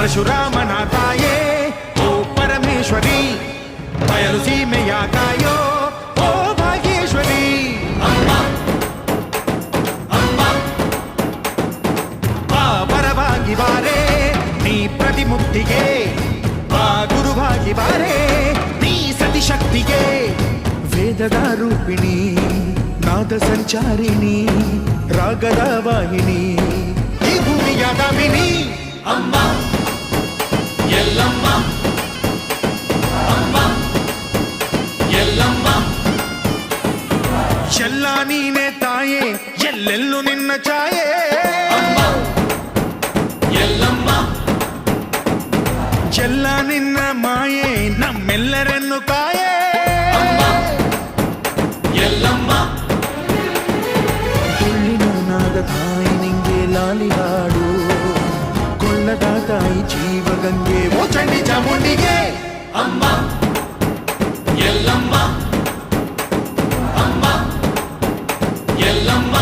ಪರಶುರಾಮನ ತಾಯೇ ಓ ಪರಮೇಶ್ವರಿ, ಬಯಲು ಸೀಮೆಯ ಕಾಯೋ ಓ ಭಾಗ್ಯೇಶ್ವರಿ. ಅಮ್ಮ ಅಮ್ಮ ಬಾ ಪರವಾಗಿ ಬಾರೆ ನೀ ಪ್ರತಿಮುಕ್ತಿಗೆ, ಬಾ ಗುರುವಾಗಿ ಬಾರೆ ನೀ ಸತಿಶಕ್ತಿಗೆ. ವೇದದ ರೂಪಿಣಿ, ನಾದ ಸಂಚಾರಿಣಿ, ರಾಗದ ವಾಹಿನಿ, ಈ ಭೂಮಿಯ ದಾಮಿನಿ. ಅಮ್ಮ ಎಲ್ಲಮ್ಮ, ಅಮ್ಮ ಎಲ್ಲಮ್ಮ, ಎಲ್ಲ ನೀನೆ ತಾಯೇ, ಎಲ್ಲೆಲ್ಲೂ ನಿನ್ನ ಛಾಯೆ. ಅಮ್ಮ ಎಲ್ಲಮ್ಮ, ಎಲ್ಲ ನಿನ್ನ ಮಾಯೆ, ನಮ್ಮೆಲ್ಲರನ್ನು ಕಾಯೆ. ಅಮ್ಮ ಎಲ್ಲಮ್ಮ, ತುಳ್ಳಿನ ನಾದ ತಾಯಿ ನಿಂಗೆ ಲಾಲಿ ಹಾಡು, ಕೊಳ್ಳದ ತಾಯಿ ಜೀವಗಂಗೆ ಓ ಚಂಡಿ ಚಾಮುಂಡಿಗೆ. ಅಮ್ಮ ಎಲ್ಲಮ್ಮ, ಅಮ್ಮ ಎಲ್ಲಮ್ಮ.